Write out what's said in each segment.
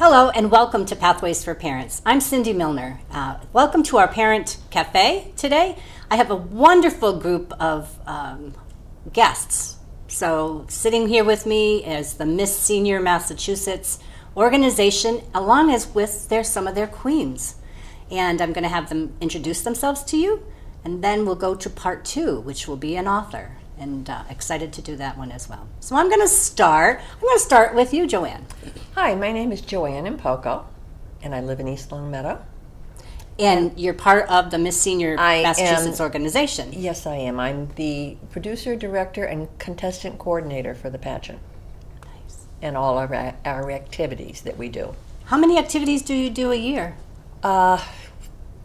Hello and welcome to Pathways for Parents. I'm Cindy Milner. Welcome to our Parent Cafe today. I have a wonderful group of guests. So sitting here with me is the Miss Senior Massachusetts organization, along as with some of their queens. And I'm going to have them introduce themselves to you, and then we'll go to part 2, which will be an author. And excited to do that one as well. So I'm going to start with you, Joanne. Hi, my name is Joanne Impoco, and I live in East Long Meadow. And you're part of the Miss Senior Massachusetts organization. Yes, I am. I'm the producer, director, and contestant coordinator for the pageant. Nice. And all of our activities that we do. How many activities do you do a year?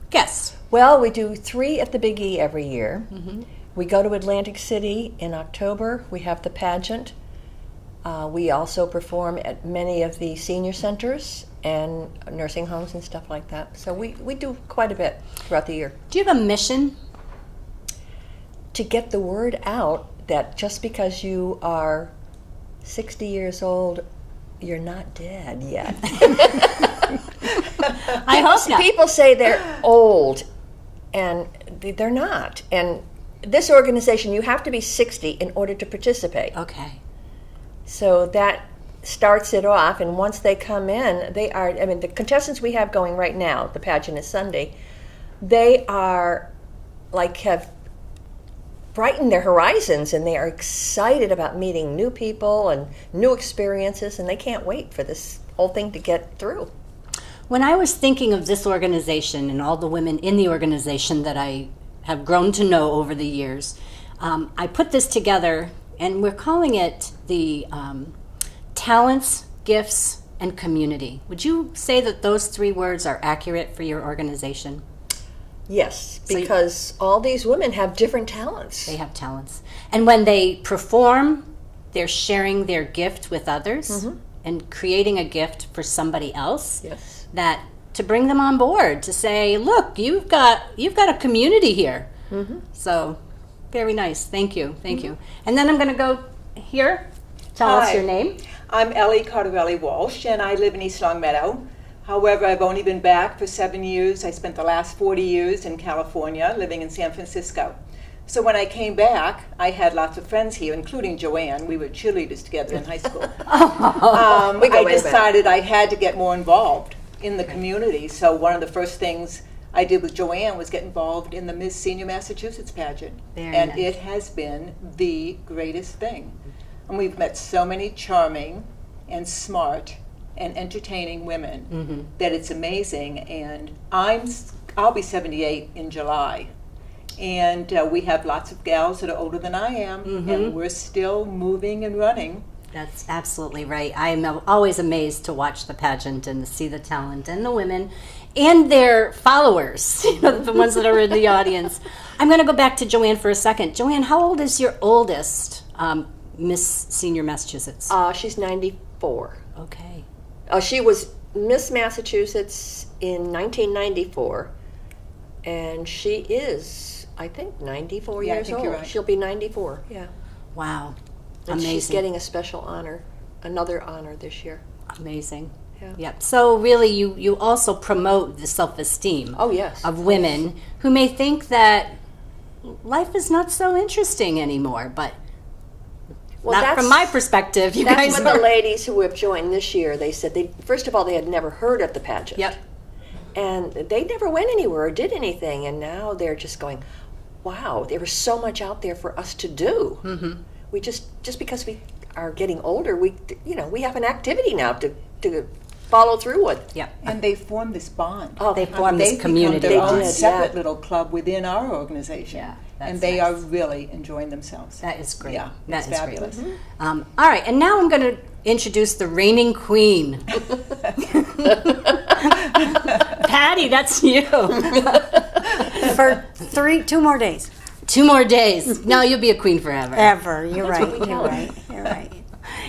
Guess. Well, we do 3 at the Big E every year. Mm-hmm. We go to Atlantic City in October. We have the pageant. We also perform at many of the senior centers and nursing homes and stuff like that. So we do quite a bit throughout the year. Do you have a mission? To get the word out that just because you are 60 years old, you're not dead yet. I hope not. People say they're old, and they're not. And this organization, you have to be 60 in order to participate. Okay. So that starts it off, and once they come in, the contestants we have going right now, the pageant is Sunday, they are have brightened their horizons, and they are excited about meeting new people and new experiences, and they can't wait for this whole thing to get through. When I was thinking of this organization and all the women in the organization that I have grown to know over the years, I put this together, and we're calling it the Talents, Gifts, and Community. Would you say that those 3 words are accurate for your organization? Yes, because all these women have different talents. They have talents. And when they perform, they're sharing their gift with others, mm-hmm. and creating a gift for somebody else. Yes. That to bring them on board, to say, look, you've got a community here. Mm-hmm. So very nice. Thank you. And then I'm going to go here. Tell us your name. I'm Ellie Cardarelli-Walsh, and I live in East Long Meadow. However, I've only been back for 7 years. I spent the last 40 years in California, living in San Francisco. So when I came back, I had lots of friends here, including Joanne. We were cheerleaders together in high school. I decided I had to get more involved in the community. So one of the first things I did with Joanne was get involved in the Miss Senior Massachusetts pageant. Nice. It has been the greatest thing. And we've met so many charming and smart and entertaining women, mm-hmm. that it's amazing. And I'll be 78 in July. And we have lots of gals that are older than I am, mm-hmm. and we're still moving and running. That's absolutely right. I'm always amazed to watch the pageant and to see the talent and the women and their followers, the ones that are in the audience. I'm going to go back to Joanne for a second. Joanne, how old is your oldest Miss Senior Massachusetts? She's 94. Okay. She was Miss Massachusetts in 1994, and she is, I think, 94 years old. You're right. She'll be 94, yeah. Wow. And amazing. She's getting a special honor, another honor this year. Amazing. Yeah. Yep. So really you also promote the self-esteem of women who may think that life is not so interesting anymore, but not from my perspective. That's what the ladies who have joined this year, they said, first of all, they had never heard of the pageant. Yep. And they never went anywhere or did anything, and now they're just going, wow, there was so much out there for us to do. Mm-hmm. We just because we are getting older, we have an activity now to follow through with. Yeah, and they formed this bond. Oh, they formed this community. They own separate little club within our organization. Yeah, and they are really enjoying themselves. That is great. Yeah, that is fabulous. Great. Mm-hmm. All right, and now I'm going to introduce the reigning queen. Patty, that's you. For 2 more days. 2 more days. No, you'll be a queen forever. Ever. You're right. You're right.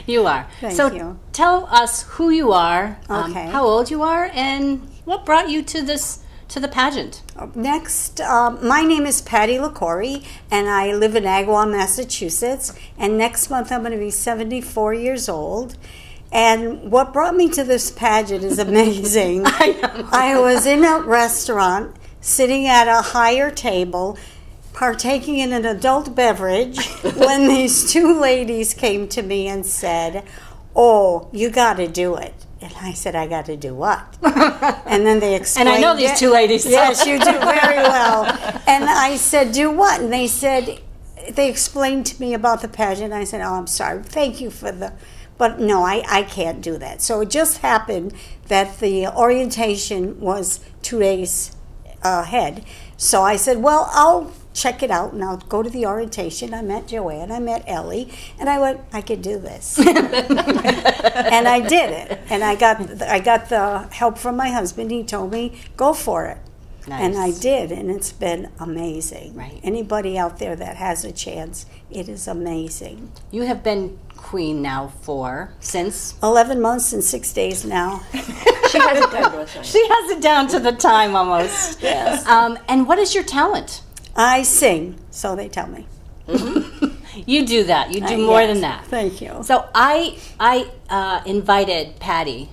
You are. Thank so you. Tell us who you are, Okay. how old you are, and what brought you to the pageant. Next, my name is Patty Liquori, and I live in Agawam, Massachusetts. And next month I'm going to be 74 years old. And what brought me to this pageant is amazing. I was in a restaurant, sitting at a higher table, partaking in an adult beverage, when these two ladies came to me and said, "Oh, you got to do it." And I said, "I got to do what?" And then they explained. And I know these two ladies. Yes, you do very well. And I said, "Do what?" And they explained to me about the pageant. I said, "Oh, I'm sorry. Thank you for the..." But no, I can't do that. So it just happened that the orientation was 2 days ahead. So I said, well, I'll check it out and I'll go to the orientation. I met Joanne, I met Ellie, and I went, I could do this. And I did it. And I got the help from my husband. He told me, go for it. Nice. And I did, and it's been amazing. Right. Anybody out there that has a chance, it is amazing. You have been queen now since 11 months and 6 days now. She has it down to a science. she has it down to the time almost. Yes. And what is your talent? I sing, so they tell me. You do that. You do more Yes. than that. Thank you. So I invited Patty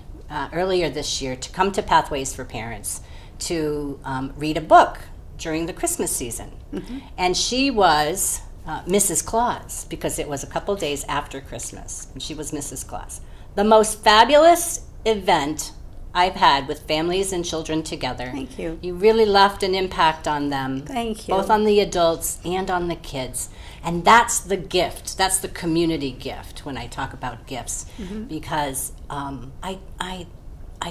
earlier this year to come to Pathways for Parents to read a book during the Christmas season. Mm-hmm. And she was Mrs. Claus, because it was a couple days after Christmas, and she was Mrs. Claus. The most fabulous event I've had with families and children together. Thank you. You really left an impact on them. Thank you. Both on the adults and on the kids. And that's the gift. That's the community gift when I talk about gifts. Mm-hmm. Because I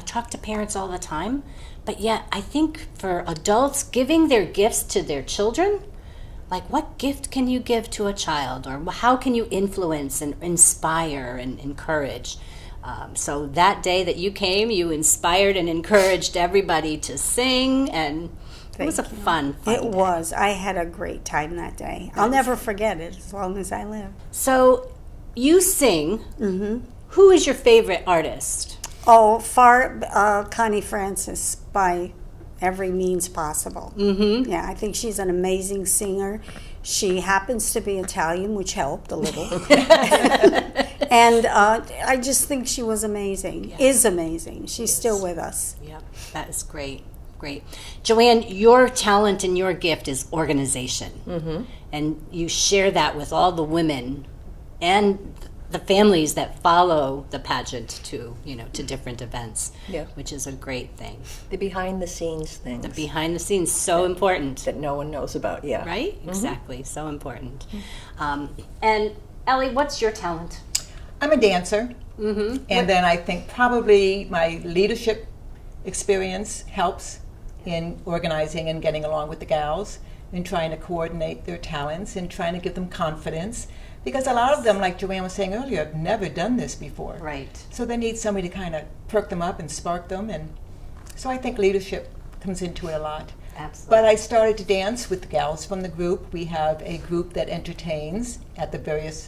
talk to parents all the time, but yet I think for adults, giving their gifts to their children, like what gift can you give to a child, or how can you influence and inspire and encourage? So that day that you came, you inspired and encouraged everybody to sing, and it was a fun It day. was. I had a great time that day. I'll never forget it as long as I live. So you sing. Mm-hmm. Who is your favorite artist? Oh, Connie Francis, by every means possible. Mm-hmm. Yeah, I think she's an amazing singer. She happens to be Italian, which helped a little. And I just think she was amazing, is amazing. She's still with us. Yep, that is great. Great. Joanne, your talent and your gift is organization. Mm-hmm. And you share that with all the women and the families that follow the pageant to different events, Yeah. which is a great thing. The behind the scenes things. The behind the scenes, so important. that no one knows about, yeah. Right? Mm-hmm. Exactly, so important. And Ellie, what's your talent? I'm a dancer, Mm-hmm. and then I think probably my leadership experience helps in organizing and getting along with the gals and trying to coordinate their talents and trying to give them confidence, because a lot of them, like Joanne was saying earlier, have never done this before. Right. So they need somebody to kind of perk them up and spark them, and so I think leadership comes into it a lot. Absolutely. But I started to dance with the gals from the group. We have a group that entertains at the various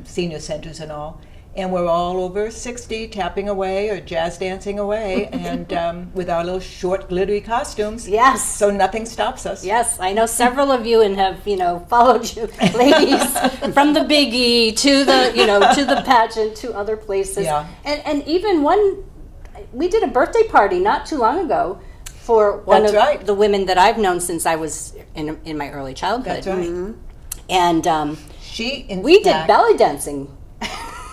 senior centers and all. And we're all over 60, tapping away or jazz dancing away, and with our little short, glittery costumes. Yes. So nothing stops us. Yes, I know several of you and have, followed you, ladies, from the Big E to the, to the pageant, to other places. Yeah. And even we did a birthday party not too long ago for one That's of right. the women that I've known since I was in my early childhood. That's right. Mm-hmm. And we did fact, belly dancing.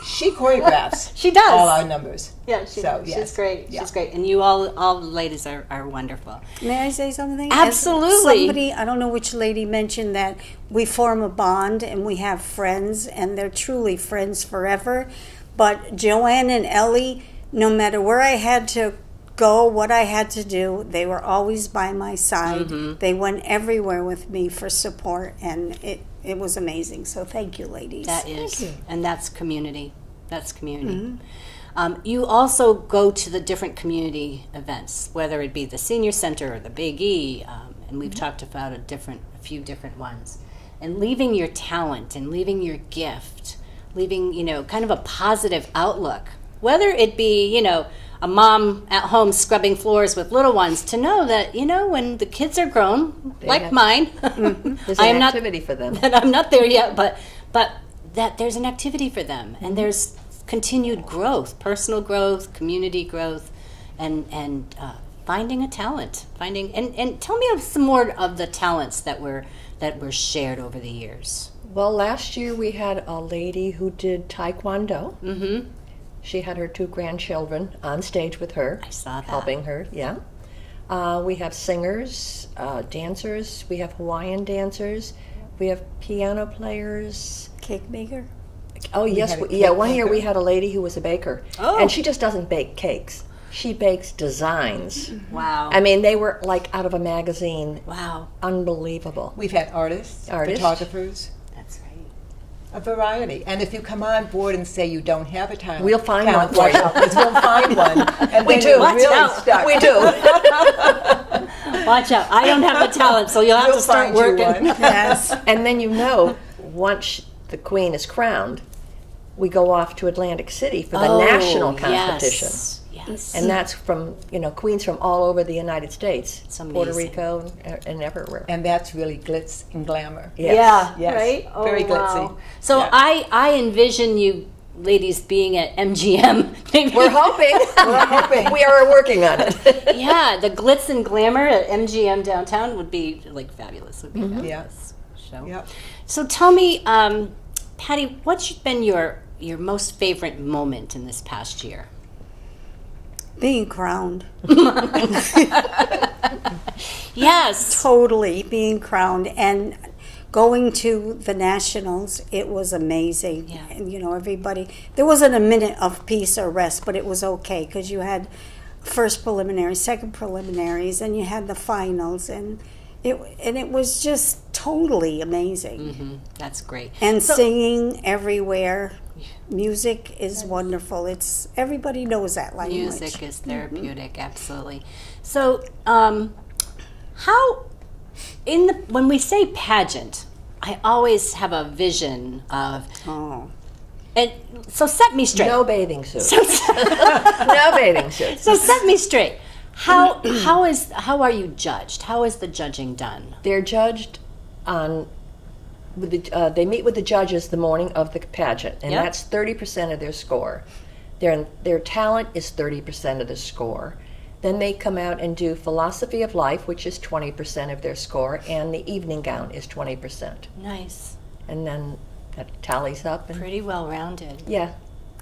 She choreographs. She does. All our numbers. Yeah, So, she's yes. great. Yeah. She's great. And you all ladies are wonderful. May I say something? Absolutely. Somebody, I don't know which lady, mentioned that we form a bond and we have friends, and they're truly friends forever. But Joanne and Ellie, no matter where I had to go, what I had to do, they were always by my side. Mm-hmm. They went everywhere with me for support, and it was amazing. So thank you, ladies. That is, and that's community. That's community. Mm-hmm. You also go to the different community events, whether it be the senior center or the Big E, and we've talked about a few different ones. And leaving your talent and leaving your gift, leaving kind of a positive outlook, whether it be a mom at home scrubbing floors with little ones, to know that when the kids are grown, like mine, There's I an am activity for them. that I'm not there yet, but that there's an activity for them, and there's continued growth, personal growth, community growth, and finding a talent. And tell me of some more of the talents that were shared over the years. Well, last year we had a lady who did Taekwondo. Mm-hmm. She had her 2 grandchildren on stage with her. I saw that. Helping her, yeah. We have singers, dancers. We have Hawaiian dancers. We have piano players. Cake maker. Oh, yes. had a Yeah, cake one year maker. we had a lady who was a baker. Oh. And she just doesn't bake cakes. She bakes designs. Wow. I mean, they were like out of a magazine. Wow. Unbelievable. We've had artists, Artists. photographers, That's right. a variety. And if you come on board and say you don't have a talent, We'll find talent, one for you. watch out, 'cause we'll find one. And We then do. you're Watch really out. stuck. We do. Watch out. I don't have the talent, so you'll have We'll to start find you working. one. Yes. And then once the queen is crowned, we go off to Atlantic City for the national competition. Yes. And that's from, queens from all over the United States, It's Puerto amazing. Rico, and everywhere. And that's really glitz and glamour. Yes. Yeah, Yes. right? Very wow. glitzy. So Yeah. I envision you ladies being at MGM. Maybe. We're hoping. We're hoping. We are working on it. Yeah, the glitz and glamour at MGM downtown would be like fabulous. Would be fabulous. So, Yep. so tell me, Patty, what's been your most favorite moment in this past year? Being crowned. Yes. Totally being crowned and going to the nationals. It was amazing. Yeah. And everybody, there wasn't a minute of peace or rest, but it was okay because you had first preliminaries, second preliminaries, and you had the finals, and it was just totally amazing. Mm-hmm. That's great. And singing everywhere. Music is wonderful. Everybody knows that language. Music is therapeutic, absolutely. So, how when we say pageant, I always have a vision of, Oh. and so set me straight. No bathing suits. So, No bathing suits. so set me straight. How are you judged? How is the judging done? They're judged on. They meet with the judges the morning of the pageant, and Yep. that's 30% of their score. Their talent is 30% of the score. Then they come out and do philosophy of life, which is 20% of their score, and the evening gown is 20%. Nice, And then that tallies up. And pretty well rounded. yeah,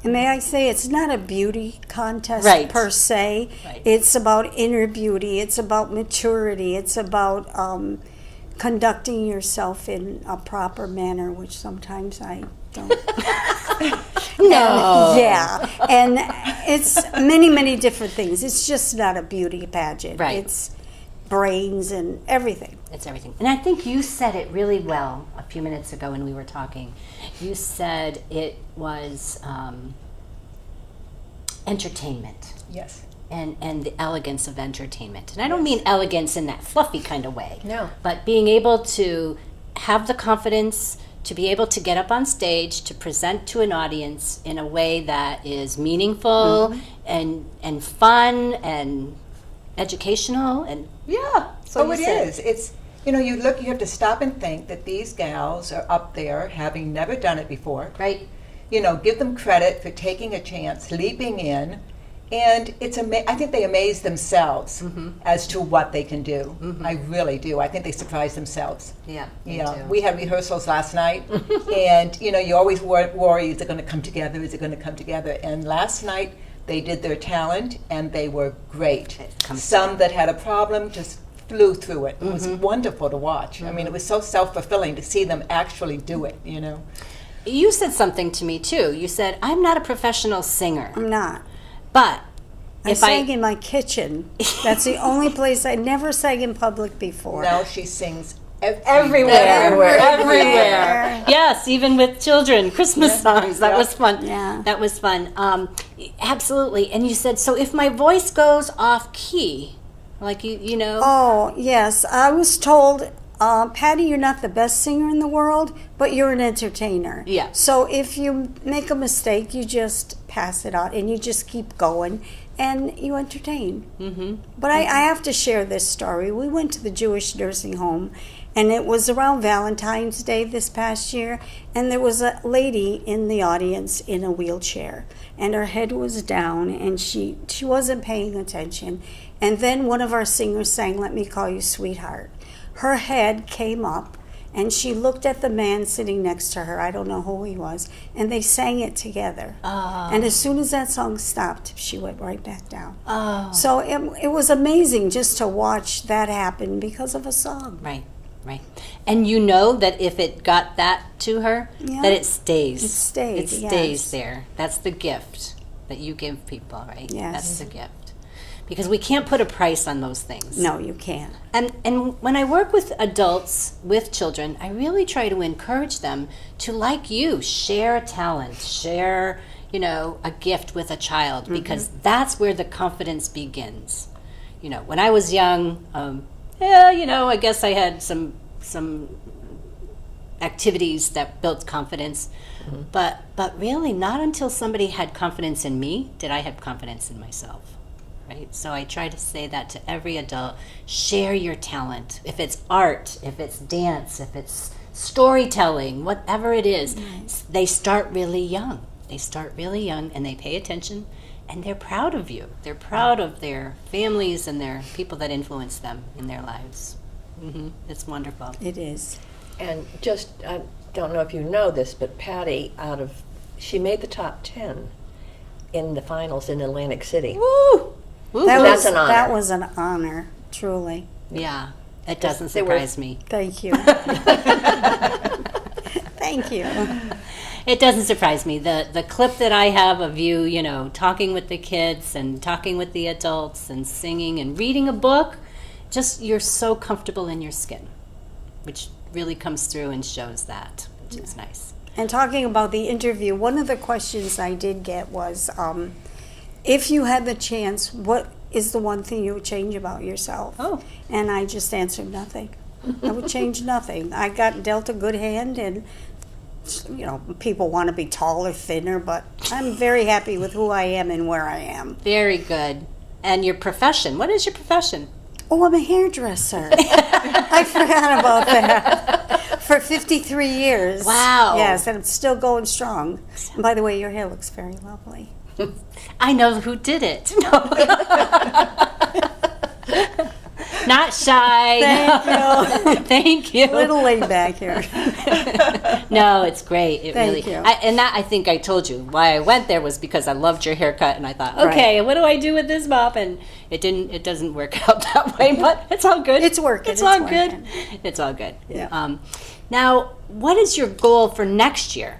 And may I say, it's not a beauty contest Right. per se. Right. It's about inner beauty. It's about maturity. It's about conducting yourself in a proper manner, which sometimes I don't. No. Yeah, and it's many, many different things. It's just not a beauty pageant. Right. It's brains and everything. It's everything. And I think you said it really well a few minutes ago when we were talking. You said it was entertainment. Yes. And the elegance of entertainment. And I don't mean elegance in that fluffy kind of way. No. But being able to have the confidence to be able to get up on stage to present to an audience in a way that is meaningful and fun and educational and Yeah. So it you said- is. It's you have to stop and think that these gals are up there having never done it before. right. Give them credit for taking a chance, leaping in, and I think they amaze themselves as to what they can do. I really do. I think they surprise themselves. Yeah. We had rehearsals last night, and you always worry, is it going to come together? Is it going to come together? And last night they did their talent, and they were great. It comes Some that had a problem just flew through it. It was wonderful to watch. I mean, it was so self-fulfilling to see them actually do it. You said something to me too. You said, I'm not a professional singer, I'm not. but I if sang in my kitchen. That's the only place. I never sang in public before. Now she sings everywhere. Everywhere. Yes, even with children, Christmas songs. That was fun. Yeah. That was fun. Absolutely. And you said, so if my voice goes off key, like you know. Oh, yes. I was told, Patty, you're not the best singer in the world, but you're an entertainer. Yeah. So if you make a mistake, you just pass it on and you just keep going. and you entertain. Mm-hmm. But I have to share this story. We went to the Jewish nursing home, and it was around Valentine's Day this past year, and there was a lady in the audience in a wheelchair, and her head was down, and she wasn't paying attention. And then one of our singers sang, "Let Me Call You Sweetheart." Her head came up, and she looked at the man sitting next to her. I don't know who he was. And they sang it together. Oh. And as soon as that song stopped, she went right back down. Oh. So it was amazing just to watch that happen because of a song. Right. And you know that if it got that to her, that it stays. It stays there. That's the gift that you give people, right? Yes. That's the gift. Because we can't put a price on those things. No, you can't. And when I work with adults, with children, I really try to encourage them to, like you, share a talent, share, a gift with a child, because that's where the confidence begins. When I was young, I guess I had some activities that built confidence, but really not until somebody had confidence in me did I have confidence in myself. Right? So I try to say that to every adult. Share your talent. If it's art, if it's dance, if it's storytelling, whatever it is, they start really young. And they pay attention, and they're proud of you. They're proud of their families and their people that influence them in their lives. Mm-hmm. It's wonderful. It is. And just, I don't know if you know this, but Patty, she made the top 10 in the finals in Atlantic City. Woo! That's an honor. That was an honor, truly. Yeah, it doesn't surprise me. Thank you. Thank you. It doesn't surprise me. The clip that I have of you, talking with the kids and talking with the adults and singing and reading a book, just you're so comfortable in your skin, which really comes through and shows that, which is nice. And talking about the interview, one of the questions I did get was, if you had the chance, what is the one thing you would change about yourself? Oh. And I just answered nothing. I would change nothing. I got dealt a good hand, and, people want to be taller, thinner, but I'm very happy with who I am and where I am. Very good. And your profession. What is your profession? Oh, I'm a hairdresser. I forgot about that. For 53 years. Wow. Yes, and I'm still going strong. And by the way, your hair looks very lovely. I know who did it. No. Not shy. Thank you. A little laid back here. No, it's great. Thank you. I think I told you why I went there was because I loved your haircut, and I thought, okay, what do I do with this mop? And it doesn't work out that way, but it's all good. It's working. It's all good. It's all good. Yeah. Now, what is your goal for next year?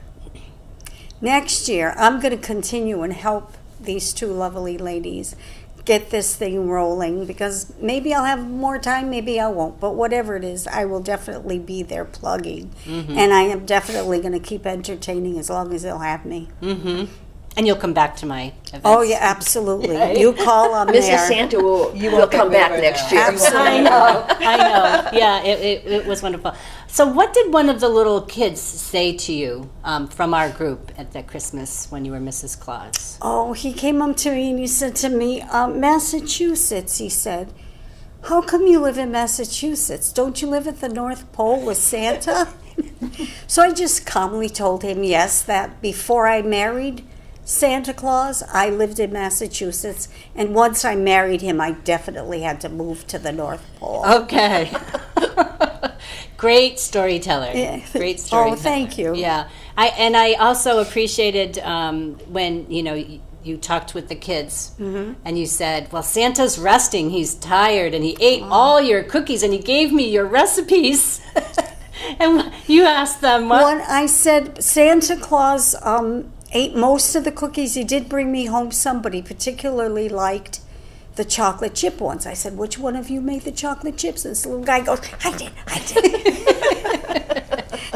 Next year, I'm going to continue and help these two lovely ladies get this thing rolling, because maybe I'll have more time, maybe I won't, but whatever it is, I will definitely be there plugging. And I am definitely going to keep entertaining as long as they'll have me. And you'll come back to my events. Oh, yeah, absolutely. Right? You call on Mrs. there. Santa will come back next year. Absolutely. I know. Yeah, it was wonderful. So what did one of the little kids say to you from our group at that Christmas when you were Mrs. Claus? Oh, he came up to me and he said to me, Massachusetts, he said, how come you live in Massachusetts? Don't you live at the North Pole with Santa? So I just calmly told him, yes, that before I married Santa Claus, I lived in Massachusetts, and once I married him, I definitely had to move to the North Pole. Okay. Great storyteller. Yeah. Great storyteller. Oh, thank you. Yeah. I also appreciated when, you talked with the kids and you said, well, Santa's resting, he's tired, and he ate all your cookies, and he gave me your recipes. And you asked them what? I said, Santa Claus ate most of the cookies. He did bring me home some, but he particularly liked the chocolate chip ones. I said, which one of you made the chocolate chips? And this little guy goes, I did.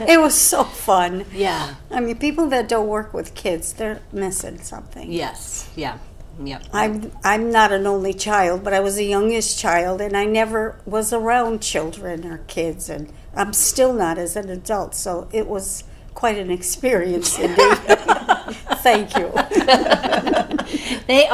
It was so fun. Yeah. I mean, people that don't work with kids, they're missing something. Yes. Yeah. Yep. I'm not an only child, but I was the youngest child, and I never was around children or kids, and I'm still not as an adult, so it was quite an experience indeed. Thank you. They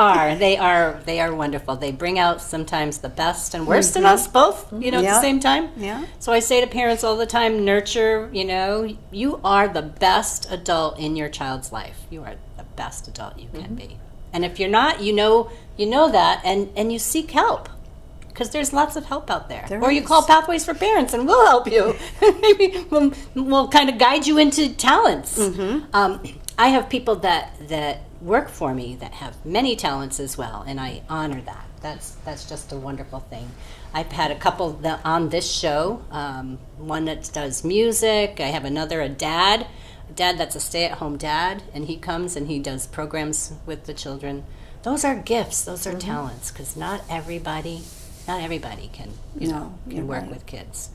are wonderful. They bring out sometimes the best and worst in us both, at the same time. Yeah. So I say to parents all the time, nurture, you are the best adult in your child's life. You are the best adult you can be. And if you're not, you know that, and you seek help. Because there's lots of help out there. Or you call Pathways for Parents and we'll help you. Maybe we'll kind of guide you into talents. I have people that work for me that have many talents as well, and I honor that. That's just a wonderful thing. I've had a couple on this show, one that does music. I have another, a dad that's a stay-at-home dad, and he comes and he does programs with the children. Those are gifts. Those are talents, because not everybody can work with kids.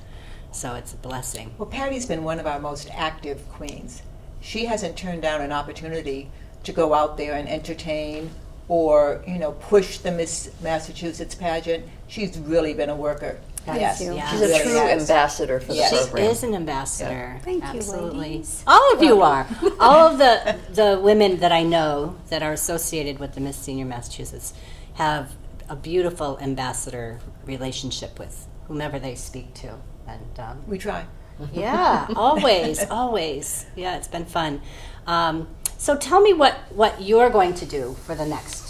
So it's a blessing. Well, Patty's been one of our most active queens. She hasn't turned down an opportunity to go out there and entertain or, push the Miss Massachusetts pageant. She's really been a worker. Yes. you. She's a true ambassador for the program. She is an ambassador. Thank you, Absolutely. ladies. All of you are. All of the women that I know that are associated with the Miss Senior Massachusetts have a beautiful ambassador relationship with whomever they speak to. And We try. yeah, always. Yeah, it's been fun. So tell me what you're going to do for the next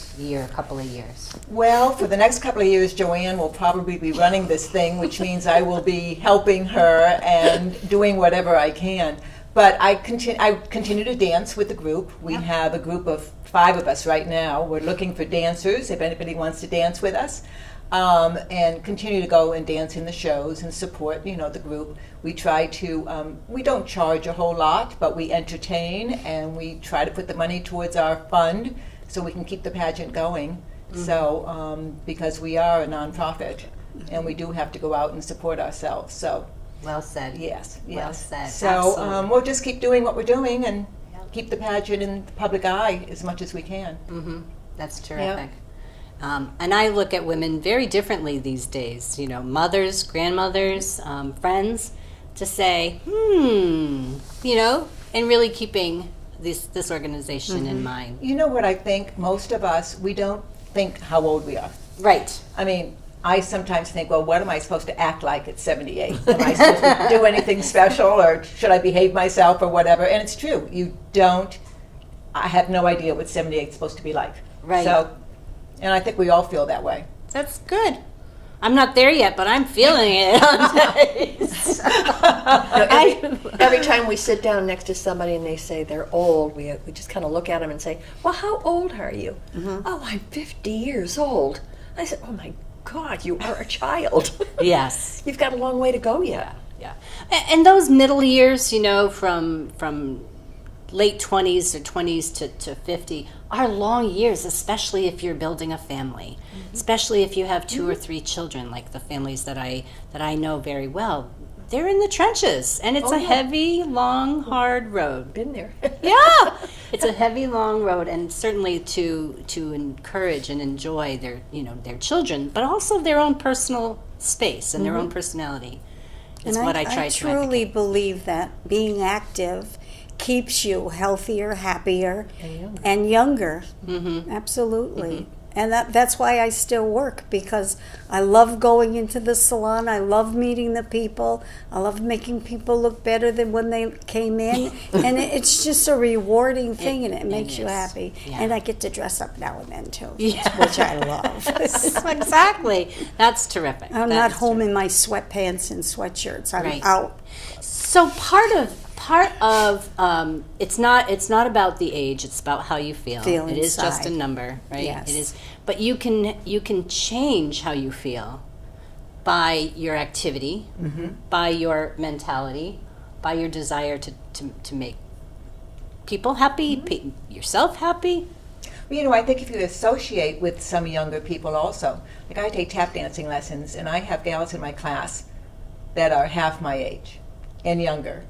couple of years. Well, for the next couple of years, Joanne will probably be running this thing, which means I will be helping her and doing whatever I can. But I continue to dance with the group. We have a group of 5 of us right now. We're looking for dancers, if anybody wants to dance with us, and continue to go and dance in the shows and support, the group. We try to, we don't charge a whole lot, but we entertain, and we try to put the money towards our fund so we can keep the pageant going. So, because we are a nonprofit, and we do have to go out and support ourselves. So. Well said. Yes. Well said. So we'll just keep doing what we're doing and keep the pageant in the public eye as much as we can. That's terrific. And I look at women very differently these days. Mothers, grandmothers, friends, to say, and really keeping this organization in mind. You know what I think? Most of us, we don't think how old we are. Right. I mean, I sometimes think, well, what am I supposed to act like at 78? Am I supposed to do anything special, or should I behave myself, or whatever? And it's true. You don't. I have no idea what 78 is supposed to be like. Right. So, and I think we all feel that way. That's good. I'm not there yet, but I'm feeling it on days. Every time we sit down next to somebody and they say they're old, we just kind of look at them and say, well, how old are you? Oh, I'm 50 years old. I said, oh my God, you are a child. Yes. You've got a long way to go yet. Yeah. And those middle years, from late 20s or 20s to 50 are long years, especially if you're building a family, especially if you have 2 or 3 children, like the families that I know very well. They're in the trenches, and it's a heavy, long, hard road. Been there. Yeah, it's a heavy, long road, and certainly to encourage and enjoy their children, but also their own personal space and their own personality is what I try to truly advocate. believe that being active keeps you healthier, happier, and younger. Absolutely. And that's why I still work, because I love going into the salon. I love meeting the people. I love making people look better than when they came in. And it's just a rewarding thing, and it makes you happy. Yeah. And I get to dress up now and then, too, which I love. Exactly. That's terrific. I'm not home in my sweatpants and sweatshirts. I'm out. So part of it's not about the age, it's about how you feel. It is just a number, right? Yes. It is, but you can change how you feel by your activity, by your mentality, by your desire to make people happy, yourself happy. Well, I think if you associate with some younger people also, like I take tap dancing lessons, and I have gals in my class that are half my age and younger.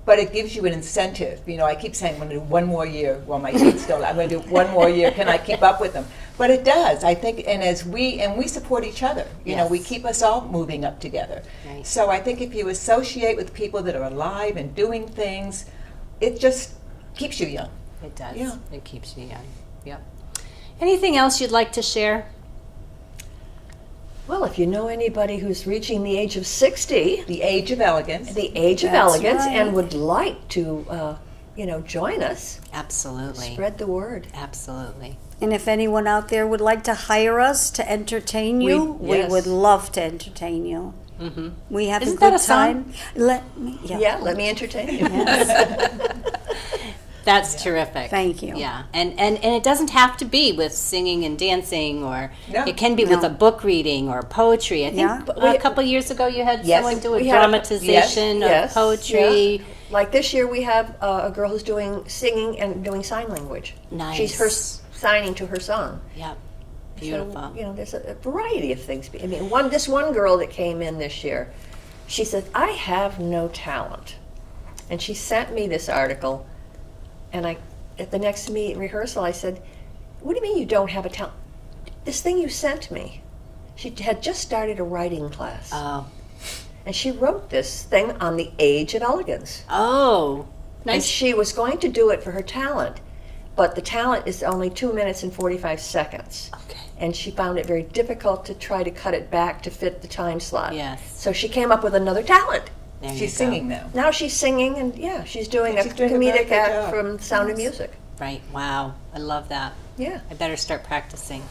But it gives you an incentive. I keep saying I'm going to do one more year while my kids still. I'm going to do one more year. Can I keep up with them? But it does, I think. And we support each other. We keep us all moving up together. Right. So I think if you associate with people that are alive and doing things, it just keeps you young. It does. Yeah. It keeps you young. Yep. Anything else you'd like to share? Well, if you know anybody who's reaching the age of 60, The age of elegance. the age of That's elegance, right. and would like to, join us, Absolutely. spread the word. Absolutely. And if anyone out there would like to hire us to entertain you, we yes. would love to entertain you. Mm-hmm. We have Isn't a that good a song? time. Let me, Yeah, let me entertain you. That's terrific. Thank you. Yeah, and it doesn't have to be with singing and dancing, or No. it can be with No. a book reading or poetry. I think Yeah. a couple years ago you had Yes, someone do a we had a- dramatization yes, of poetry. yeah. Like this year, we have a girl who's doing singing and doing sign language. Nice. She's signing to her song. Yeah, beautiful. So, there's a variety of things. I mean, this one girl that came in this year, she said, "I have no talent," and she sent me this article, and at the next rehearsal, I said, "What do you mean you don't have a talent? This thing you sent me." She had just started a writing class, Oh, and she wrote this thing on the age of elegance. oh, And nice. she was going to do it for her talent, but the talent is only 2 minutes and 45 seconds. Okay. And she found it very difficult to try to cut it back to fit the time slot. Yes. So she came up with another talent. There you She's go. singing now. Now she's singing, and she's doing She's a doing a very comedic good act job. from Sound of Music. Right. Wow. I love that. Yeah. I better start practicing.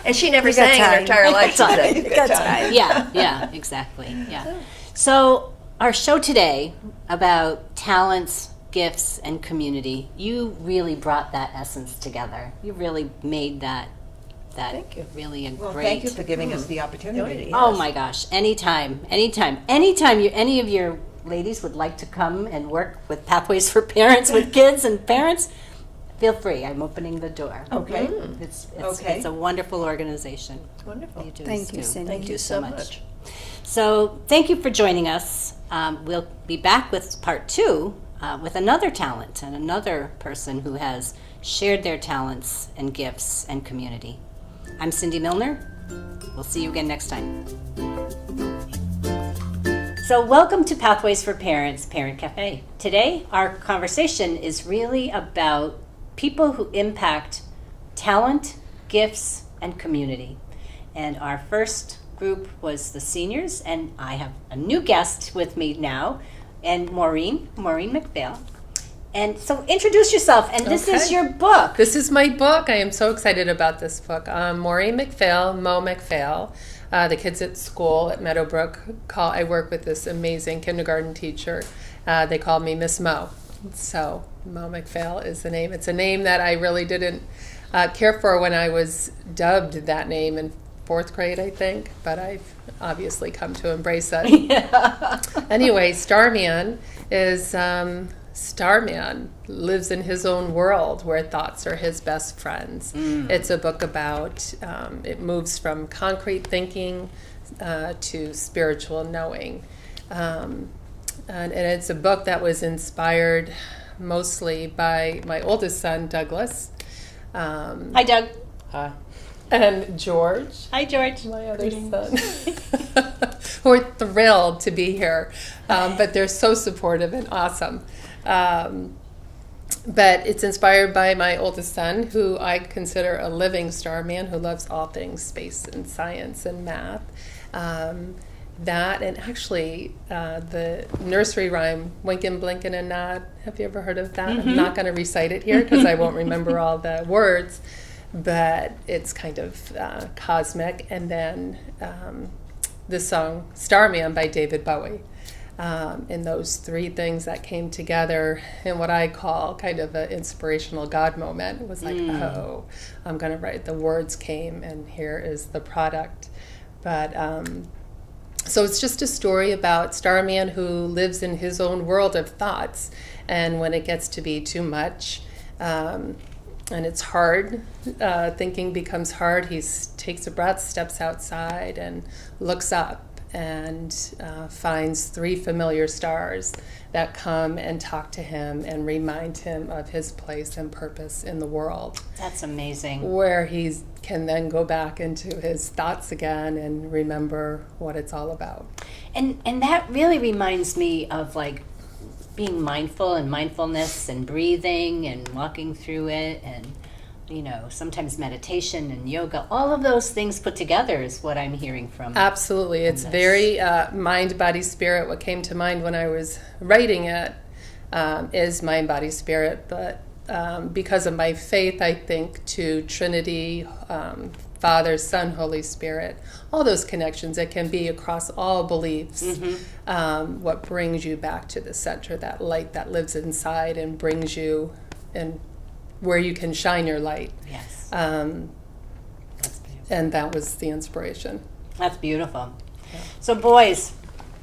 And she never You got sang in her time. entire life. she said. You got time. Yeah, exactly. Yeah. So our show today about talents, gifts, and community, you really brought that essence together. You really made that Thank you. really a Well, great. thank you for giving us the opportunity. Yes. Oh my gosh! Anytime any of your ladies would like to come and work with Pathways for Parents with kids and parents, feel free. I'm opening the door. Okay. It's Okay. it's a wonderful organization. Wonderful. You do Thank this you, too. Cindy. Thank you so much. So thank you for joining us. We'll be back with part 2 with another talent and another person who has shared their talents and gifts and community. I'm Cindy Milner. We'll see you again next time. So welcome to Pathways for Parents Parent Cafe. Today our conversation is really about people who impact talent, gifts, and community. And our first group was the seniors, and I have a new guest with me now, and Maureen MacPhail. And so introduce yourself, and this is Okay. your book. This is my book. I am so excited about this book. Maureen MacPhail, MacPhail. The kids at school at Meadowbrook I work with this amazing kindergarten teacher. They call me Miss Mo. So MacPhail is the name. It's a name that I really didn't care for when I was dubbed that name in 4th grade, I think, but I've obviously come to embrace it. Anyway, Starman is Starman lives in his own world where thoughts are his best friends. It's a book about, it moves from concrete thinking to spiritual knowing. And it's a book that was inspired mostly by my oldest son, Douglas. Hi, Doug. And George, Hi, George. my other son, who are thrilled to be here, but they're so supportive and awesome. But it's inspired by my oldest son, who I consider a living starman who loves all things space and science and math. That and actually the nursery rhyme, Winkin', Blinkin' and Nod. Have you ever heard of that? I'm not going to recite it here because I won't remember all the words, but it's kind of cosmic. And then the song Starman by David Bowie. And those three things that came together in what I call kind of an inspirational God moment. It was like, oh, I'm going to write. The words came, and here is the product. But so it's just a story about Starman who lives in his own world of thoughts, and when it gets to be too much, and it's hard, thinking becomes hard, he takes a breath, steps outside, and looks up and finds three familiar stars that come and talk to him and remind him of his place and purpose in the world. That's amazing. Where he can then go back into his thoughts again and remember what it's all about. And that really reminds me of like being mindful and mindfulness and breathing and walking through it. And sometimes meditation and yoga, all of those things put together is what I'm hearing from. Absolutely. It's very mind, body, spirit. What came to mind when I was writing it is mind, body, spirit. But because of my faith, I think to Trinity, Father, Son, Holy Spirit, all those connections that can be across all beliefs. What brings you back to the center, that light that lives inside and brings you and where you can shine your light. Yes. That's beautiful. And that was the inspiration. That's beautiful. Yeah. So boys,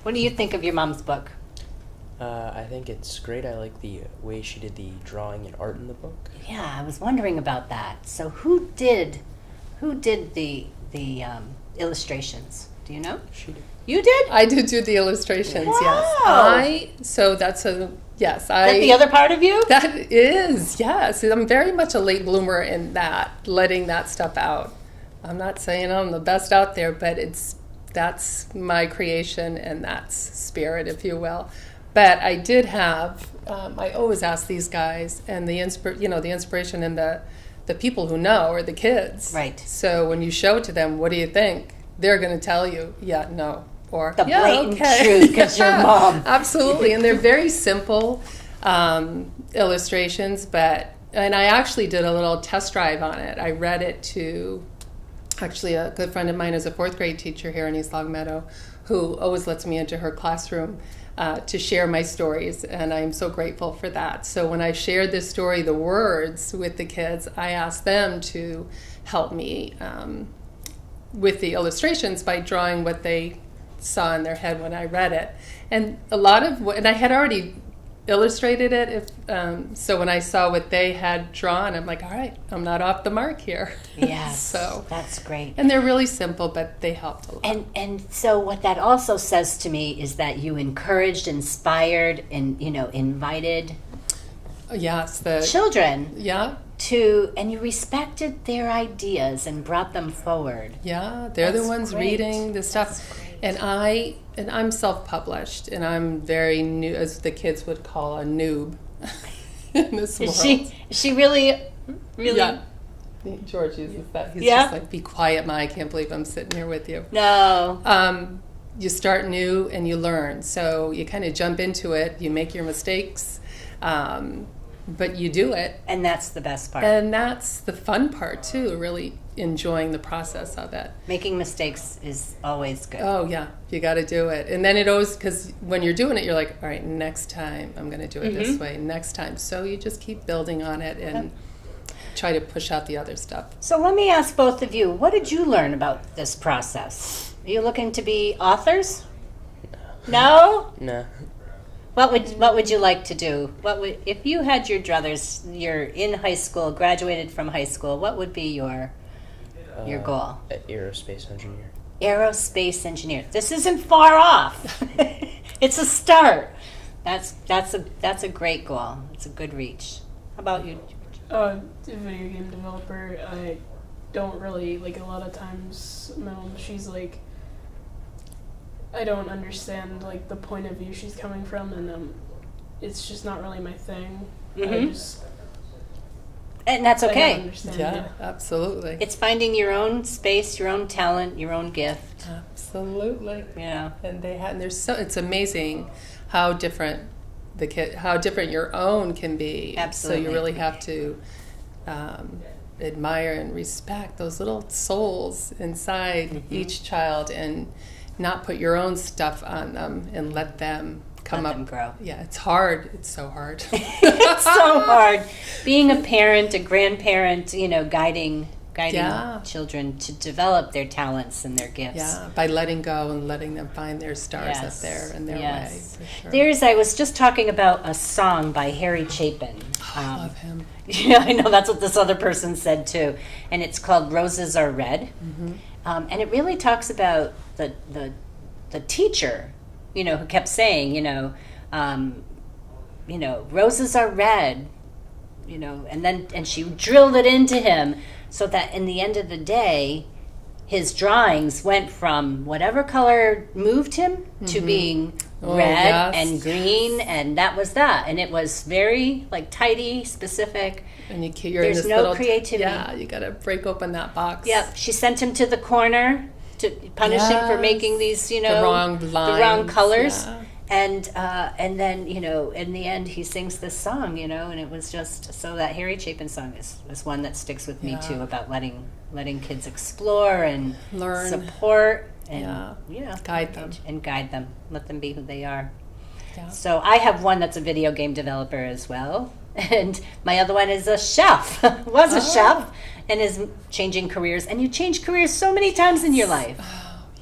what do you think of your mom's book? I think it's great. I like the way she did the drawing and art in the book. Yeah, I was wondering about that. So who did the illustrations? Do you know? She did. You did? I did do the illustrations, Wow. yes. So that's yes. Is that the other part of you? That is, yes. I'm very much a late bloomer in that, letting that stuff out. I'm not saying I'm the best out there, but that's my creation and that's spirit, if you will. But I did have, I always ask these guys, and the inspiration and the people who know are the kids. Right. So when you show it to them, what do you think? They're going to tell you, yeah, no. Or, the blatant okay. truth, because your mom. Absolutely, and they're very simple illustrations, and I actually did a little test drive on it. I read it to, actually a good friend of mine is a 4th grade teacher here in East Longmeadow, who always lets me into her classroom to share my stories, and I'm so grateful for that. So when I shared this story, the words, with the kids, I asked them to help me with the illustrations by drawing what they saw in their head when I read it. And and I had already illustrated it, so when I saw what they had drawn, I'm like, all right, I'm not off the mark here. Yes, so that's great. And they're really simple, but they helped a lot. And so what that also says to me is that you encouraged, inspired, and invited Yes, children yeah. and you respected their ideas and brought them forward. Yeah, they're That's the ones great. reading the stuff. That's great. And I'm self-published, and I'm very new, as the kids would call a noob in this world. Is she really? Yeah. George uses that. He's Yeah? just like, be quiet, Ma. I can't believe I'm sitting here with you. No. You start new and you learn. So you kind of jump into it. You make your mistakes, but you do it. And that's the best part. And that's the fun part, too, really enjoying the process of it. Making mistakes is always good. Oh, yeah, you got to do it. And then it always, because when you're doing it, you're like, all right, next time I'm going to do it this way, next time. So you just keep building on it and try to push out the other stuff. So let me ask both of you, what did you learn about this process? Are you looking to be authors? No? No. What would you like to do? If you had your druthers, you're in high school, graduated from high school, what would be your goal? Aerospace engineer. Aerospace engineer. This isn't far off. It's a start. That's a great goal. It's a good reach. How about you? Video game developer. I don't really, a lot of times, she's like, I don't understand, the point of view she's coming from, and it's just not really my thing. And that's I don't okay. understand. Yeah, absolutely. It's finding your own space, your own talent, your own gift. Absolutely. Yeah. And it's amazing how different your own can be. Absolutely. So you really have to admire and respect those little souls inside each child, and not put your own stuff on them, and let them come Let up. them grow. Yeah, it's hard. It's so hard. It's so hard. Being a parent, a grandparent, guiding children to develop their talents and their gifts. Yeah, by letting go and letting them find their stars up Yes. there in their way. For sure. I was just talking about a song by Harry Chapin. I love him. Yeah, I know, that's what this other person said too. And it's called Roses Are Red. And it really talks about the teacher, who kept saying, roses are red, and she drilled it into him so that in the end of the day, his drawings went from whatever color moved him to being red yes. and green, and that was that. And it was very like tidy, specific. And you're There's in this no little, creativity. Yeah, you got to break open that box. Yep. She sent him to the corner to punish him for Yes. making these, The wrong the lines. wrong colors. Yeah. And then, in the end, he sings this song, and it was just, so that Harry Chapin song is one that sticks with me Yeah. too, about letting kids explore and Learn. support and Guide them. and guide them, let them be who they are. Yeah. So I have one that's a video game developer as well, and my other one is a chef, was a chef, and is changing careers. And you change careers so many times in your life.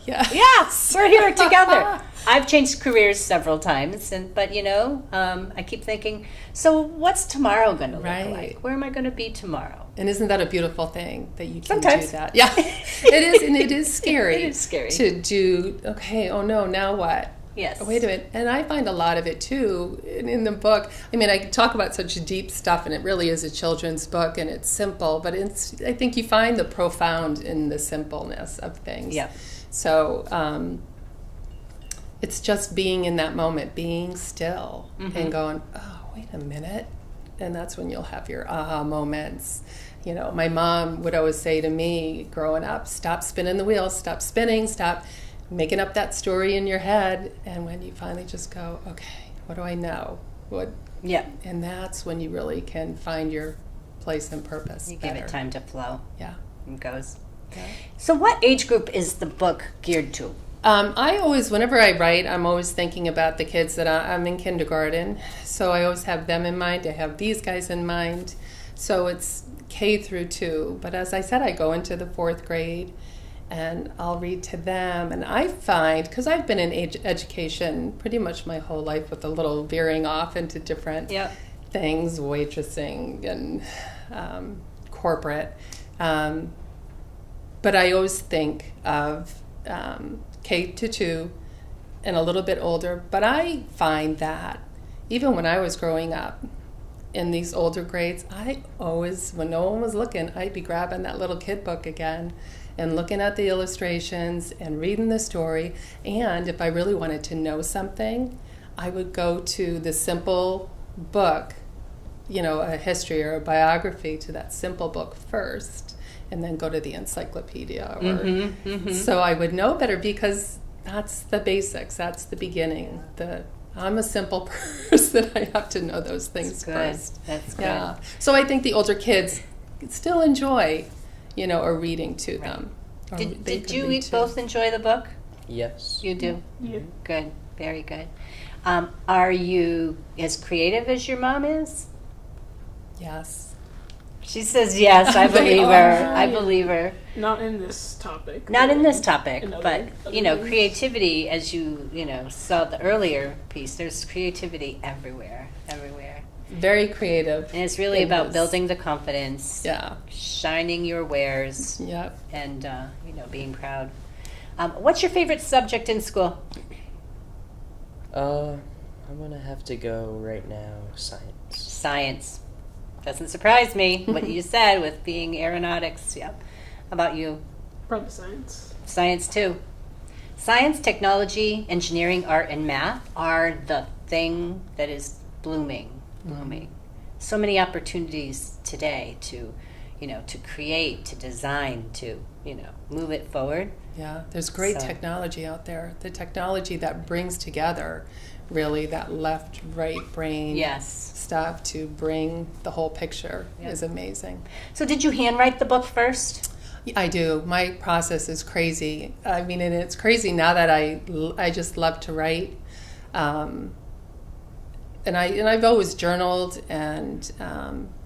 Yeah. Yes, we're here together. I've changed careers several times, but I keep thinking, so what's tomorrow going to look Right. like? Where am I going to be tomorrow? And isn't that a beautiful thing that you can Sometimes. do that? Yeah, it is, and it is scary. It is scary. To do. Okay. Oh no. Now what? Yes. Oh, wait a minute. And I find a lot of it too in the book. I mean, I talk about such deep stuff, and it really is a children's book, and it's simple, but I think you find the profound in the simpleness of things. Yeah. So it's just being in that moment, being still, and going, oh, wait a minute. And that's when you'll have your aha moments. My mom would always say to me growing up, stop spinning the wheels, stop spinning, stop making up that story in your head. And when you finally just go, okay, what do I know? Yeah. And that's when you really can find your place and purpose. You give it better. time to flow. Yeah. It goes. So what age group is the book geared to? I always, whenever I write, I'm always thinking about the kids that I'm in kindergarten. So I always have them in mind. I have these guys in mind. So it's K through 2. But as I said, I go into the 4th grade and I'll read to them. And I find, because I've been in education pretty much my whole life with a little veering off into different things, waitressing and corporate. But I always think of K to 2 and a little bit older. But I find that even when I was growing up in these older grades, I always, when no one was looking, I'd be grabbing that little kid book again and looking at the illustrations and reading the story. And if I really wanted to know something, I would go to the simple book, a history or a biography, to that simple book first, and then go to the encyclopedia. So I would know better, because that's the basics, that's the beginning. I'm a simple person. I have to know those things first. That's good. Yeah. So I think the older kids still enjoy, a reading to them. Or they Did could you read too. both enjoy the book? Yes. You do? Yeah. Good. Very good. Are you as creative as your mom is? Yes. She says yes. I They believe are. her. I believe her. Not in this topic. Not in this topic, In other- but other things. creativity, as you saw the earlier piece. There's creativity everywhere. Very creative. And it's really It about is. building the confidence, Yeah. shining your wares, Yep. and being proud. What's your favorite subject in school? I'm gonna have to go right now. Science. Science. Doesn't surprise me what you said with being aeronautics. Yep. How about you? Probably science. Science too. Science, technology, engineering, art, and math are the thing that is blooming. So many opportunities today to create, to design, to move it forward. Yeah, there's great So- technology out there. The technology that brings together really that left, right brain Yes. stuff to bring the whole picture Yeah. is amazing. So did you handwrite the book first? I do. My process is crazy. I mean, and it's crazy now that I just love to write. And I've always journaled and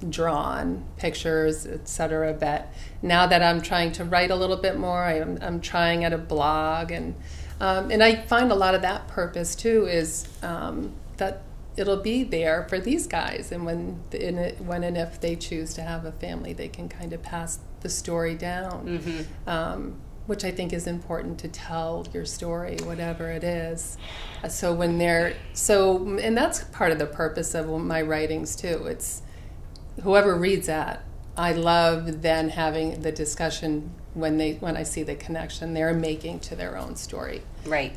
drawn pictures, etc. But now that I'm trying to write a little bit more, I'm trying at a blog, and I find a lot of that purpose too is that it'll be there for these guys, and when and if they choose to have a family, they can kind of pass the story down. Which I think is important, to tell your story, whatever it is. And that's part of the purpose of my writings too. It's whoever reads that, I love then having the discussion when I see the connection they're making to their own story. Right.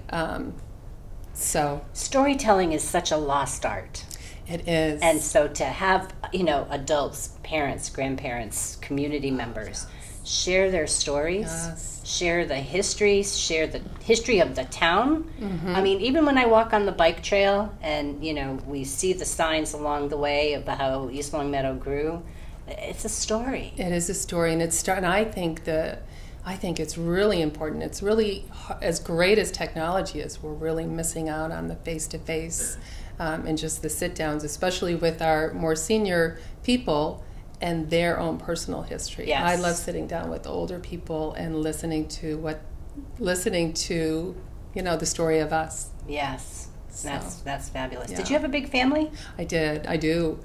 So Storytelling is such a lost art. it is. And so to have, adults, parents, grandparents, community members share their stories, Yes. share the histories, share the history of the town. I mean, even when I walk on the bike trail and, we see the signs along the way of how East Long Meadow grew, it's a story. It is a story, and and I think it's really important. It's really, as great as technology is, we're really missing out on the face-to-face and just the sit-downs, especially with our more senior people and their own personal history. Yes. I love sitting down with older people and listening to the story of us. Yes, So, that's fabulous. yeah. Did you have a big family? I do.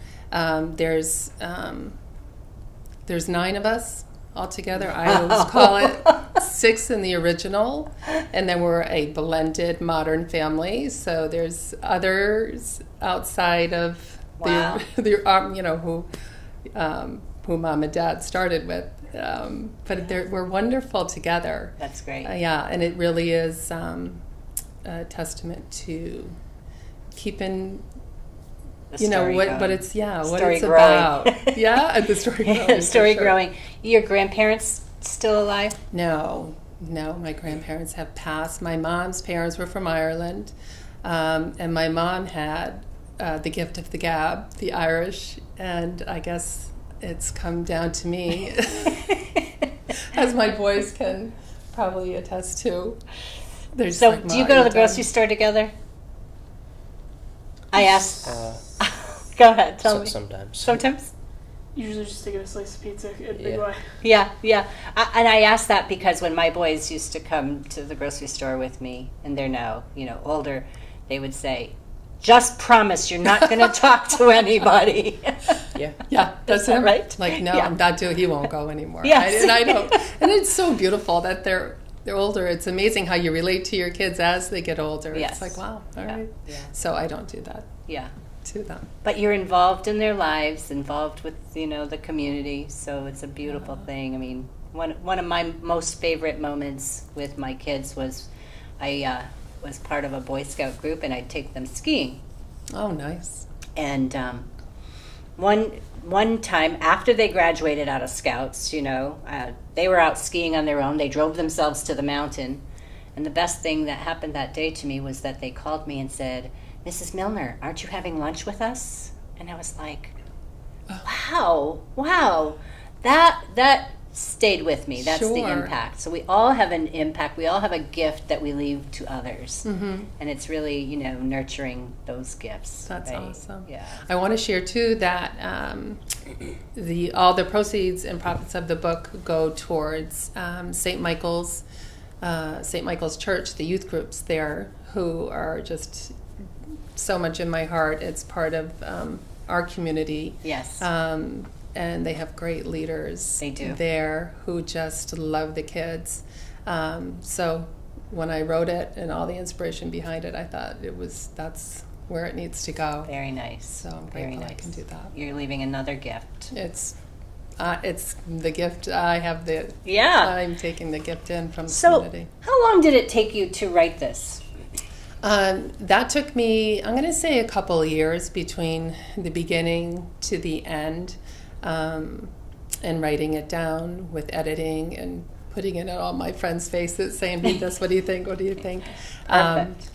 There's 9 of us altogether. I always call it 6 in the original, and then we're a blended modern family. So there's others outside of Wow. who Mom and Dad started with, but we're wonderful together. That's great. Yeah, and it really is a testament to keeping. The You know story what going. it's what Story it's growing. about. Yeah, and the story growing. for Story sure. growing. Your grandparents still alive? No, my grandparents have passed. My mom's parents were from Ireland, and my mom had the gift of the gab, the Irish, and I guess it's come down to me, as my boys can probably attest to. There's So, like do you go to the Martin grocery done. store together? I asked. Uh, Go ahead, tell me. Sometimes. Sometimes? Usually just to get a slice of pizza at Big Yeah. Y. Yeah. And I asked that because when my boys used to come to the grocery store with me, and they're now, older, they would say, "Just promise you're not going to talk to anybody." Yeah. Yeah, that's that him. right? Like, no, Yeah. I'm not doing. He won't go anymore. Yes. And I don't. And it's so beautiful that they're older. It's amazing how you relate to your kids as they get older. Yes. It's like, wow, all Yeah. right. Yeah. So I don't do that Yeah. to them. But you're involved in their lives, involved with, the community, so it's a beautiful thing. I mean, one of my most favorite moments with my kids was I was part of a Boy Scout group, and I'd take them skiing. Oh, nice. And one time after they graduated out of Scouts, they were out skiing on their own. They drove themselves to the mountain. And the best thing that happened that day to me was that they called me and said, "Mrs. Milner, aren't you having lunch with us?" And I was like, wow, that stayed with me. That's the Sure. impact. So we all have an impact. We all have a gift that we leave to others. Mm-hmm. And it's really, nurturing those gifts. That's right? awesome. Yeah. I want to share too that all the proceeds and profits of the book go towards St. Michael's Church, the youth groups there, who are just so much in my heart. It's part of our community. Yes. And they have great leaders They do. there who just love the kids. So when I wrote it and all the inspiration behind it, I thought that's where it needs to go. Very nice. So I'm Very grateful I nice. can do that. You're leaving another gift. It's the gift I have. Yeah. I'm taking the gift in from the So, community. how long did it take you to write this? That took me, I'm going to say, a couple of years between the beginning to the end, and writing it down with editing and putting it on all my friends' faces, saying, "Read this. What do you think? What do you think?" Perfect.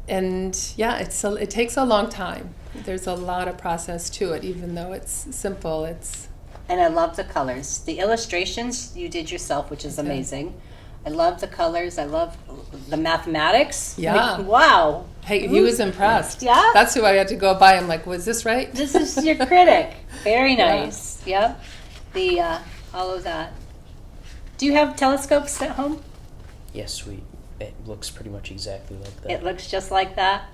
And yeah, it takes a long time. There's a lot of process to it, even though it's simple. And I love the colors. The illustrations you did yourself, which is amazing. I love the colors. I love the mathematics. Yeah. Like, wow. Hey, he was impressed. Yeah? That's who I had to go by. I'm like, was this right? This is your critic. Very nice. Yep. The all of that. Do you have telescopes at home? Yes, it looks pretty much exactly like that. It looks just like that.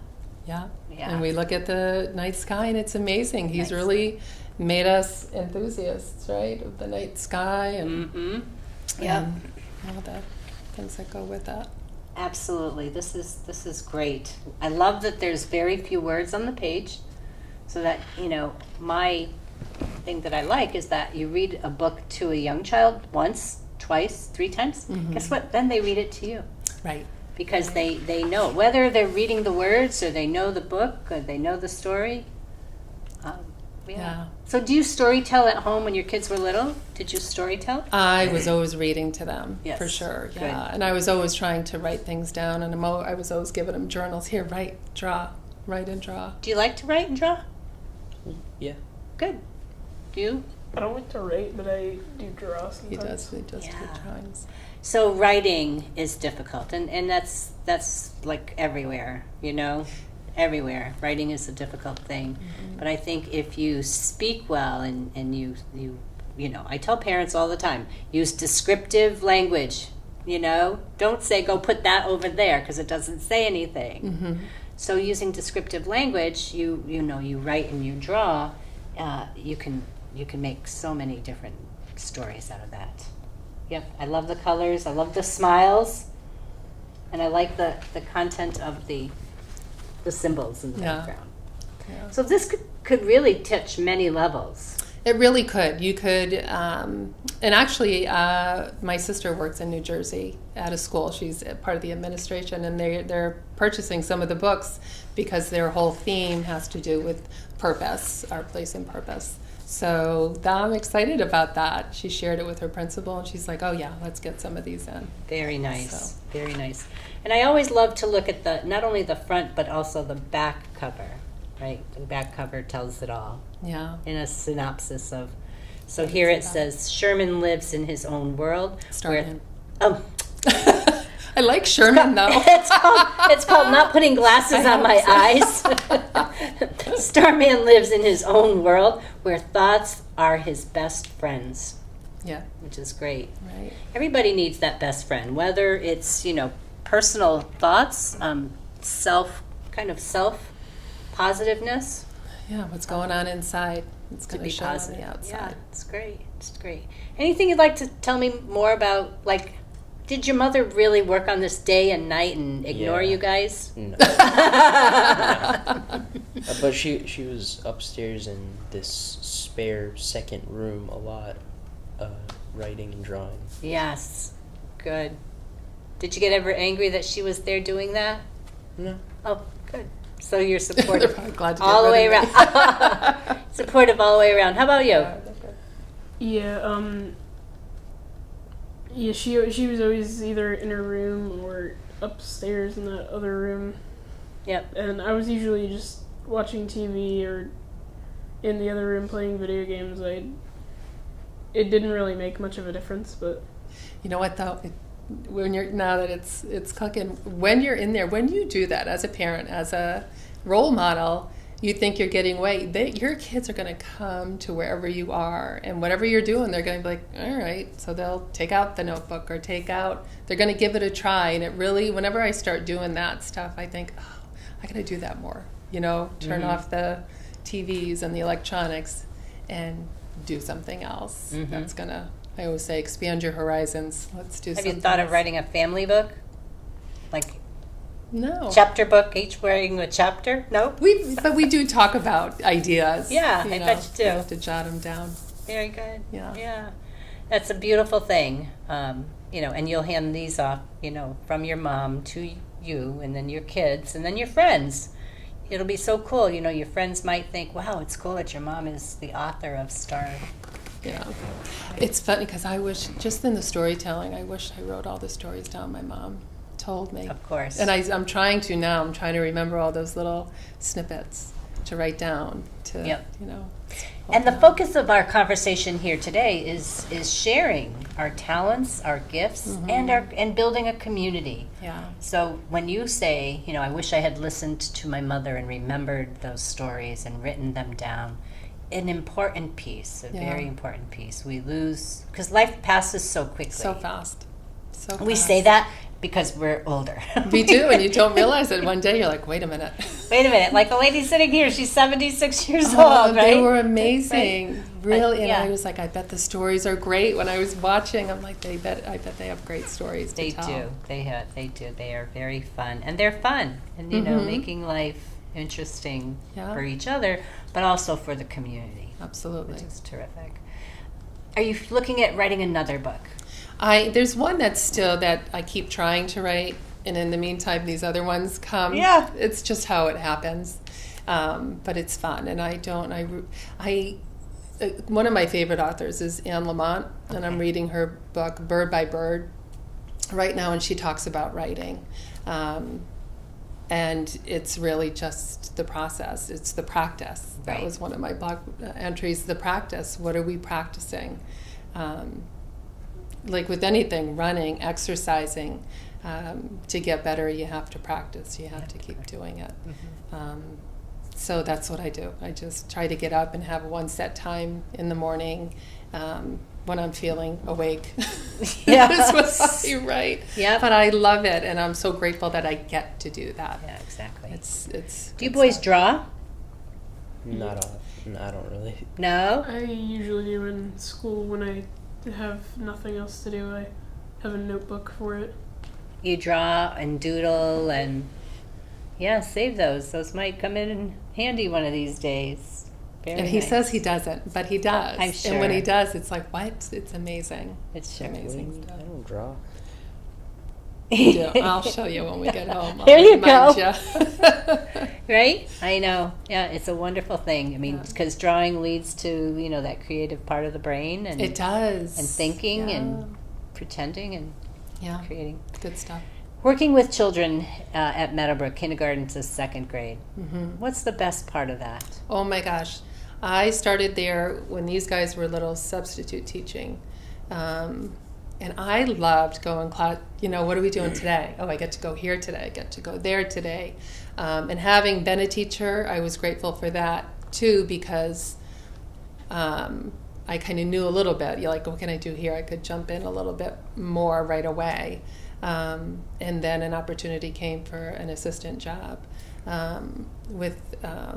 Yeah. Yeah. And we look at the night sky, and it's amazing. He's Nice. really made us enthusiasts, right, of the night sky and, Mm-hmm. Yep. and all the things that go with that. Absolutely. This is great. I love that there's very few words on the page, so that, my thing that I like is that you read a book to a young child once, twice, 3 times. Mhm. Guess what? Then they read it to you. Right. because they know, whether they're reading the words or they know the book or they know the story. Yeah. So do you storytell at home when your kids were little? Did you storytell? I was always reading to them, Yes. for sure. Good. Yeah, and I was always trying to write things down, and I was always giving them journals. Here, write, draw, write and draw. Do you like to write and draw? Yeah. Good. Do you? I don't like to write, but I do draw sometimes. He does Yeah. good drawings. So writing is difficult, and that's like everywhere, you know, everywhere. Writing is a difficult thing, but I think if you speak well and you know, I tell parents all the time, use descriptive language. You know, don't say go put that over there because it doesn't say anything. So using descriptive language, you know, you write and you draw, you can make so many different stories out of that. Yep, I love the colors, I love the smiles, and I like the content of the symbols in the Yeah. background. Yeah. So this could really touch many levels. It really could. You could, and actually, my sister works in New Jersey at a school. She's a part of the administration, and they're purchasing some of the books because their whole theme has to do with purpose, our place in purpose. So I'm excited about that. She shared it with her principal, and she's like, "Oh yeah, let's get some of these in." Very nice, So. very nice. And I always love to look at not only the front but also the back cover, right? The back cover tells it all Yeah. in a synopsis of. So here it says, Sherman lives in his own world. Starman. Oh, I like Sherman though. it's called Not Putting Glasses on My Eyes. Starman lives in his own world where thoughts are his best friends, Yeah. which is great. Right. Everybody needs that best friend, whether it's, you know, personal thoughts, self positiveness, Yeah. What's going on inside? It's to going be to show on positive. the outside. Yeah, it's great. It's great. Anything you'd like to tell me more about, like, did your mother really work on this day and night and ignore Yeah. you guys? No. But she was upstairs in this spare second room a lot, writing and drawing. Yes. Good. Did you get ever angry that she was there doing that? No. Oh, good. So you're They're supportive probably glad to get all the way rid of around. Supportive all the way around. How about you? Yeah, yeah, she was always either in her room or upstairs in that other room, Yep. and I was usually just watching TV or in the other room playing video games. It didn't really make much of a difference, but You know what though? When you're now that it's cooking, when you're in there, when you do that as a parent, as a role model, you think you're getting away. Your kids are going to come to wherever you are, and whatever you're doing, they're going to be like, all right. So they'll take out the notebook or they're going to give it a try. And it really, whenever I start doing that stuff, I think, oh, I got to do that more. You know, turn off the TVs and the electronics and do something else. That's going to, I always say, expand your horizons. Let's do Have something you thought of else. writing a family book? Like No. chapter book, each wearing a chapter? No? But we do talk about ideas. Yeah, I bet you do. You have to jot them down. Very good. Yeah. Yeah. That's a beautiful thing. You know, and you'll hand these off, you know, from your mom to you, and then your kids, and then your friends. It'll be so cool. You know, your friends might think, wow, it's cool that your mom is the author of Star. Yeah. It's funny because I wish, just in the storytelling, I wish I wrote all the stories down my mom told me. Of course. And I'm trying to now. I'm trying to remember all those little snippets to write down to, Yep. you know. And the hold down. focus of our conversation here today is sharing our talents, our gifts, and building a community. Yeah. So when you say, you know, I wish I had listened to my mother and remembered those stories and written them down, an important piece, a Yeah. very important piece. We lose, because life passes so quickly. So fast. So We fast. say that because we're older. We do, and you don't realize it. One day you're like, wait a minute. Wait a minute, like the lady sitting here, she's 76 years Oh, old, right? they were amazing, really. And yeah. I was like, I bet the stories are great. When I was watching, I'm like, I bet they have great stories They to tell. do. They do. They are very fun, and they're fun, and you know, making life interesting Yeah. for each other, but also for the community, Absolutely. which is terrific. Are you looking at writing another book? There's one that's still that I keep trying to write, and in the meantime, these other ones come. Yeah. It's just how it happens. But it's fun, and one of my favorite authors is Anne Lamott, and I'm reading her book Bird by Bird right now, and she talks about writing. And it's really just the process. It's the practice. That was one of my blog entries, the practice. What are we practicing? Like with anything, running, exercising, to get better, you have to practice. You have to keep doing it. So that's what I do. I just try to get up and have one set time in the morning when I'm feeling awake. That's what I write. Yeah. But I love it, and I'm so grateful that I get to do that. Yeah, exactly. Do you boys draw? Not off. No, I don't really. No? I usually do in school when I have nothing else to do. I have a notebook for it. You draw and doodle and... Yeah, save those. Those might come in handy one of these days. Very and he nice. says he doesn't, but he does. I'm sure. And when he does, it's like, what? It's amazing. It's sure amazing I stuff. don't draw. I'll show you when we get home. There you I'll go. remind you. Right? I know. Yeah, it's a wonderful thing. I mean, because drawing leads to, that creative part of the brain. And It does. And thinking Yeah. and pretending and creating. Good stuff. Working with children at Meadowbrook, kindergarten to second grade. Mm-hmm. What's the best part of that? Oh my gosh. I started there when these guys were little, substitute teaching. And I loved going, what are we doing today? Oh, I get to go here today. I get to go there today. And having been a teacher, I was grateful for that too, because I kind of knew a little bit. You're like, what can I do here? I could jump in a little bit more right away. And then an opportunity came for an assistant job with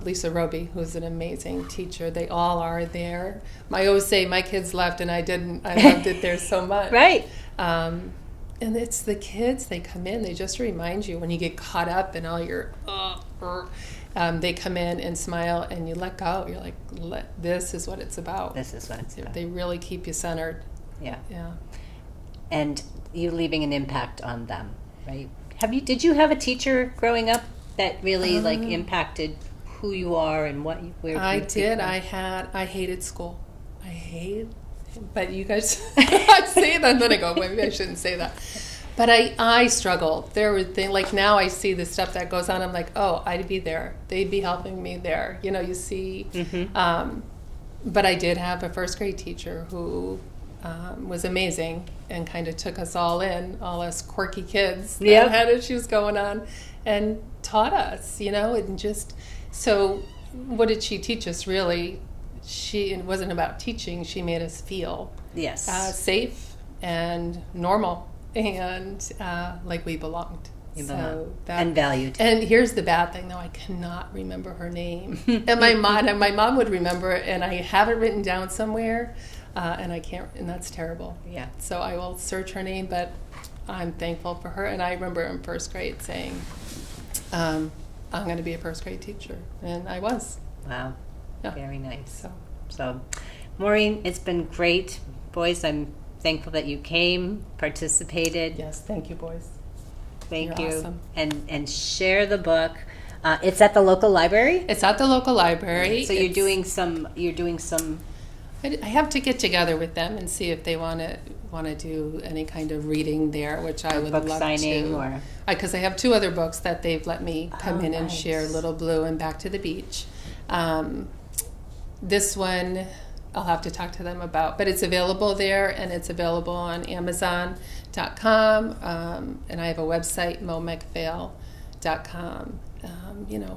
Lisa Roby, who's an amazing teacher. They all are there. I always say my kids left and I didn't. I loved it there so much. Right. And it's the kids, they come in, they just remind you when you get caught up in all your, they come in and smile and you let go. You're like, this is what it's about. This is what it's about. They really keep you centered. Yeah. Yeah. And you leaving an impact on them, right? Did you have a teacher growing up that really impacted who you are and where I you did. I hated school. But you guys I say that and then I go, maybe I shouldn't say that. But I struggled. There were things like now I see the stuff that goes on. I'm like, oh, I'd be there. They'd be helping me there. You see. Mm-hmm. But I did have a first grade teacher who was amazing and kind of took us all in, all us quirky kids that had issues going on, and taught us, and just, so what did she teach us really? It wasn't about teaching, she made us feel safe and normal and like we belonged. And valued. And here's the bad thing, though. I cannot remember her name. And my mom would remember it, and I have it written down somewhere, and I can't, and that's terrible. Yeah. So I will search her name, but I'm thankful for her. And I remember in first grade saying, I'm going to be a first grade teacher. And I was. Wow. Yeah. Very nice. So, Maureen, it's been great. Boys, I'm thankful that you came, participated. Yes, thank you, boys. Thank You're you. awesome. And share the book. It's at the local library? It's at the local library. So you're doing some I have to get together with them and see if they want to do any kind of reading there, which I would book love signing to. or Because I have 2 other books that they've let me come in and nice. share, Little Blue and Back to the Beach. This one I'll have to talk to them about, but it's available there, and it's available on Amazon.com, and I have a website, MacPhail.com.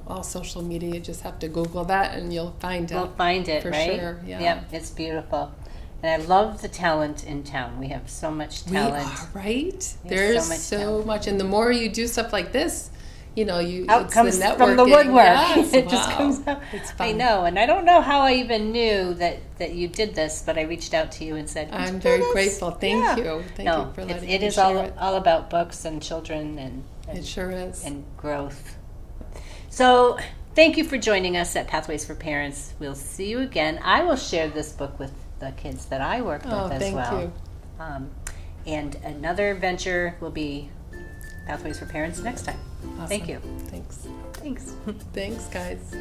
All social media, you just have to Google that and you'll find it. We'll find it, for right? sure. Yeah. Yep, it's beautiful. And I love the talent in town. We have so much talent. We are, right? There's There's so much so much. And the more you do stuff like this, Out it's comes the networking. from the woodwork. Yes, It just wow. comes out. It's fun. I know, and I don't know how I even knew that you did this, but I reached out to you and said, "Would you I'm do very this?" grateful. Thank you. Thank No, you for letting it me is share it. all about books and children and It sure is. and growth. So thank you for joining us at Pathways for Parents. We'll see you again. I will share this book with the kids that I work with as thank well. you. And another venture will be Pathways for Parents next time. Thank you. Thanks. Thanks. Thanks, guys.